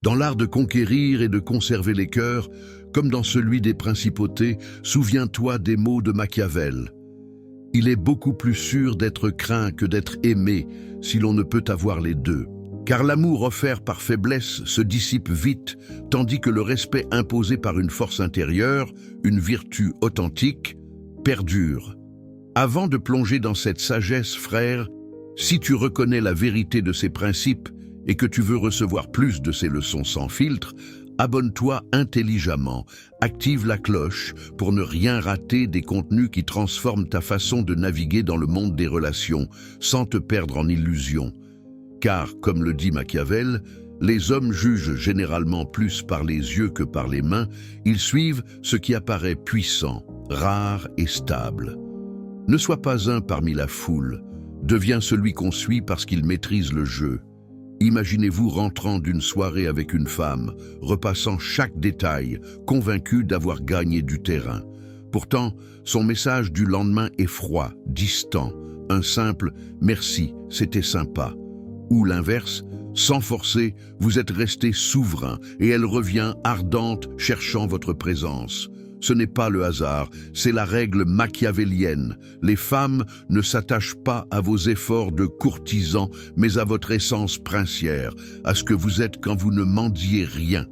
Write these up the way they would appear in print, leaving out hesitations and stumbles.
Dans l'art de conquérir et de conserver les cœurs, comme dans celui des principautés, souviens-toi des mots de Machiavel. Il est beaucoup plus sûr d'être craint que d'être aimé si l'on ne peut avoir les deux. Car l'amour offert par faiblesse se dissipe vite, tandis que le respect imposé par une force intérieure, une vertu authentique, perdure. Avant de plonger dans cette sagesse, frère, si tu reconnais la vérité de ces principes et que tu veux recevoir plus de ces leçons sans filtre, abonne-toi intelligemment, active la cloche pour ne rien rater des contenus qui transforment ta façon de naviguer dans le monde des relations, sans te perdre en illusions. Car, comme le dit Machiavel, les hommes jugent généralement plus par les yeux que par les mains, ils suivent ce qui apparaît puissant, rare et stable. Ne sois pas un parmi la foule, deviens celui qu'on suit parce qu'il maîtrise le jeu. Imaginez-vous rentrant d'une soirée avec une femme, repassant chaque détail, convaincu d'avoir gagné du terrain. Pourtant, son message du lendemain est froid, distant, un simple « merci, c'était sympa ». Ou l'inverse, sans forcer, vous êtes resté souverain et elle revient ardente, cherchant votre présence. Ce n'est pas le hasard, c'est la règle machiavélienne. Les femmes ne s'attachent pas à vos efforts de courtisans, mais à votre essence princière, à ce que vous êtes quand vous ne mendiez rien.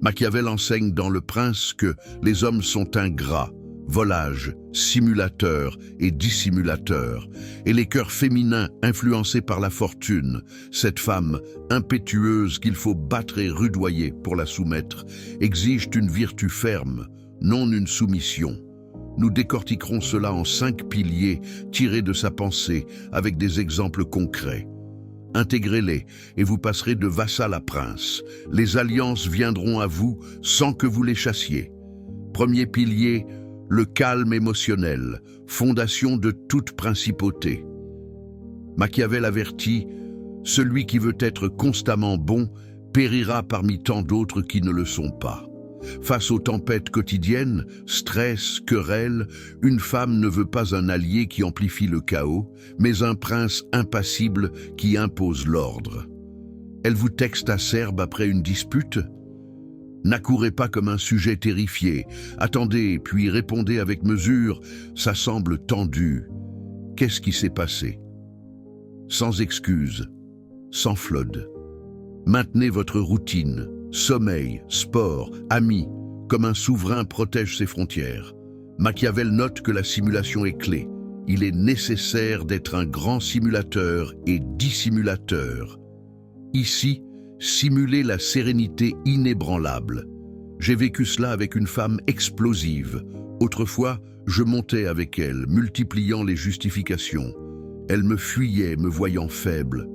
Machiavel enseigne dans Le Prince que les hommes sont ingrats, volages, simulateurs et dissimulateurs, et les cœurs féminins influencés par la fortune, cette femme impétueuse qu'il faut battre et rudoyer pour la soumettre, exigent une vertu ferme, non une soumission. Nous décortiquerons cela en 5 piliers tirés de sa pensée avec des exemples concrets. Intégrez-les et vous passerez de vassal à prince. Les alliances viendront à vous sans que vous les chassiez. Premier pilier, le calme émotionnel, fondation de toute principauté. Machiavel avertit, celui qui veut être constamment bon périra parmi tant d'autres qui ne le sont pas. Face aux tempêtes quotidiennes, stress, querelles, une femme ne veut pas un allié qui amplifie le chaos, mais un prince impassible qui impose l'ordre. Elle vous texte acerbe après une dispute? N'accourez pas comme un sujet terrifié. Attendez, puis répondez avec mesure. Ça semble tendu. Qu'est-ce qui s'est passé? Sans excuse, sans flotte. Maintenez votre routine. Sommeil, sport, amis, comme un souverain protège ses frontières. Machiavel note que la simulation est clé. Il est nécessaire d'être un grand simulateur et dissimulateur. Ici, simuler la sérénité inébranlable. J'ai vécu cela avec une femme explosive. Autrefois, je montais avec elle, multipliant les justifications. Elle me fuyait, me voyant faible.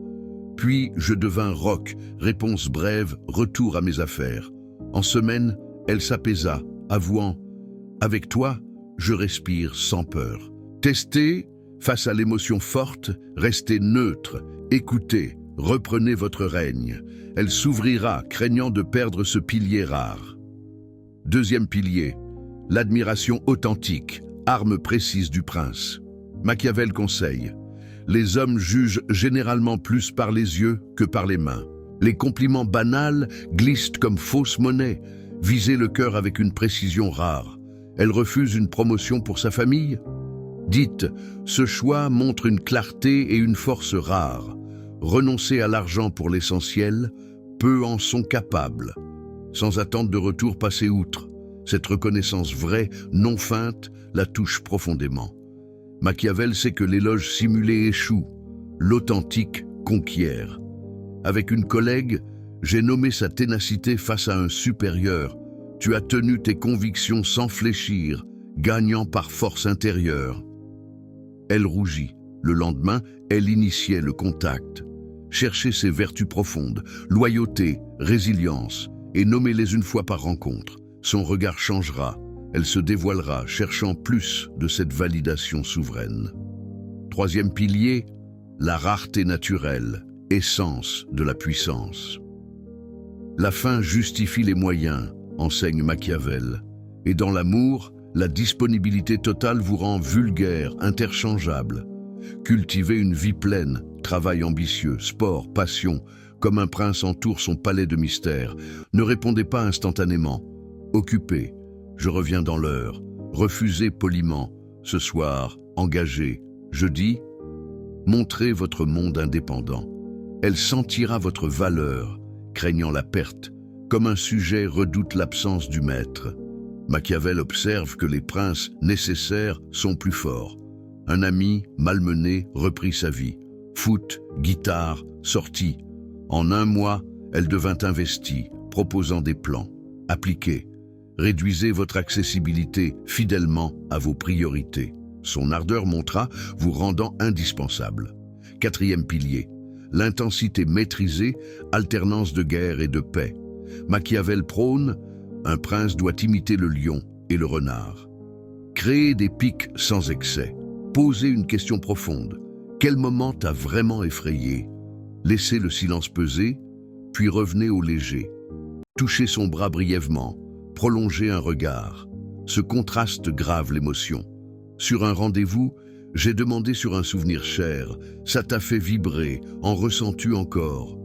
Puis je devins roc, réponse brève, retour à mes affaires. En semaine, elle s'apaisa, avouant « Avec toi, je respire sans peur ». Testez, face à l'émotion forte, restez neutre, écoutez, reprenez votre règne. Elle s'ouvrira, craignant de perdre ce pilier rare. Deuxième pilier, l'admiration authentique, arme précise du prince. Machiavel conseille. Les hommes jugent généralement plus par les yeux que par les mains. Les compliments banals glissent comme fausse monnaie. Visez le cœur avec une précision rare. Elle refuse une promotion pour sa famille? Dites, ce choix montre une clarté et une force rares. Renoncer à l'argent pour l'essentiel, peu en sont capables. Sans attente de retour, passez outre. Cette reconnaissance vraie, non feinte, la touche profondément. Machiavel sait que l'éloge simulé échoue, l'authentique conquiert. Avec une collègue, j'ai nommé sa ténacité face à un supérieur. Tu as tenu tes convictions sans fléchir, gagnant par force intérieure. Elle rougit. Le lendemain, elle initiait le contact. Cherchez ses vertus profondes, loyauté, résilience, et nommez-les une fois par rencontre. Son regard changera. Elle se dévoilera, cherchant plus de cette validation souveraine. Troisième pilier, la rareté naturelle, essence de la puissance. La fin justifie les moyens, enseigne Machiavel. Et dans l'amour, la disponibilité totale vous rend vulgaire, interchangeable. Cultivez une vie pleine, travail ambitieux, sport, passion, comme un prince entoure son palais de mystère. Ne répondez pas instantanément. Occupé, je reviens dans l'heure. Refusez poliment. Ce soir, engagé. Jeudi, montrez votre monde indépendant. Elle sentira votre valeur, craignant la perte, comme un sujet redoute l'absence du maître. Machiavel observe que les princes nécessaires sont plus forts. Un ami, malmené, reprit sa vie. Foot, guitare, sortie. En un mois, elle devint investie, proposant des plans. Appliquez. Réduisez votre accessibilité fidèlement à vos priorités. Son ardeur montra, vous rendant indispensable. Quatrième pilier. L'intensité maîtrisée, alternance de guerre et de paix. Machiavel prône, un prince doit imiter le lion et le renard. Créer des pics sans excès. Posez une question profonde. Quel moment t'a vraiment effrayé? Laissez le silence peser, puis revenez au léger. Touchez son bras brièvement, prolongez un regard. Ce contraste grave l'émotion. Sur un rendez-vous, j'ai demandé sur un souvenir cher. Ça t'a fait vibrer, en ressens-tu encore?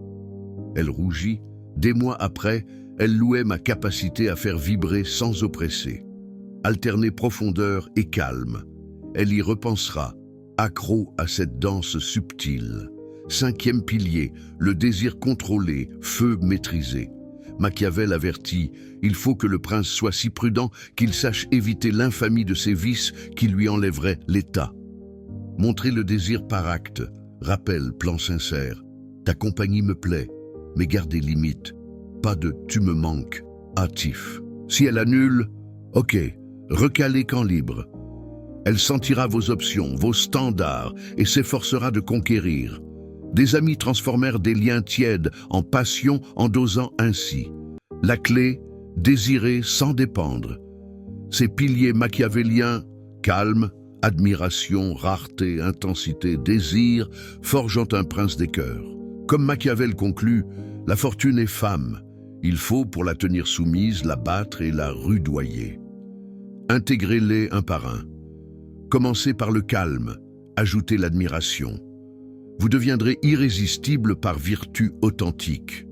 Elle rougit. Des mois après, elle louait ma capacité à faire vibrer sans oppresser. Alterner profondeur et calme. Elle y repensera, accro à cette danse subtile. Cinquième pilier, le désir contrôlé, feu maîtrisé. Machiavel avertit, il faut que le prince soit si prudent qu'il sache éviter l'infamie de ses vices qui lui enlèveraient l'état. Montrer le désir par acte, rappel, plan sincère. Ta compagnie me plaît, mais garde des limites. Pas de « tu me manques », hâtif. Si elle annule, ok, recalez quand libre. Elle sentira vos options, vos standards et s'efforcera de conquérir. Des amis transformèrent des liens tièdes en passion en dosant ainsi. La clé, désirer sans dépendre. Ces piliers machiavéliens, calme, admiration, rareté, intensité, désir, forgeant un prince des cœurs. Comme Machiavel conclut, la fortune est femme. Il faut, pour la tenir soumise, la battre et la rudoyer. Intégrez-les un par un. Commencez par le calme, ajoutez l'admiration. Vous deviendrez irrésistible par vertu authentique.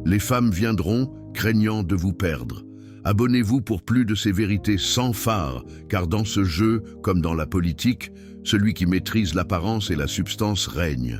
Les femmes viendront, craignant de vous perdre. Abonnez-vous pour plus de ces vérités sans phare, car dans ce jeu, comme dans la politique, celui qui maîtrise l'apparence et la substance règne.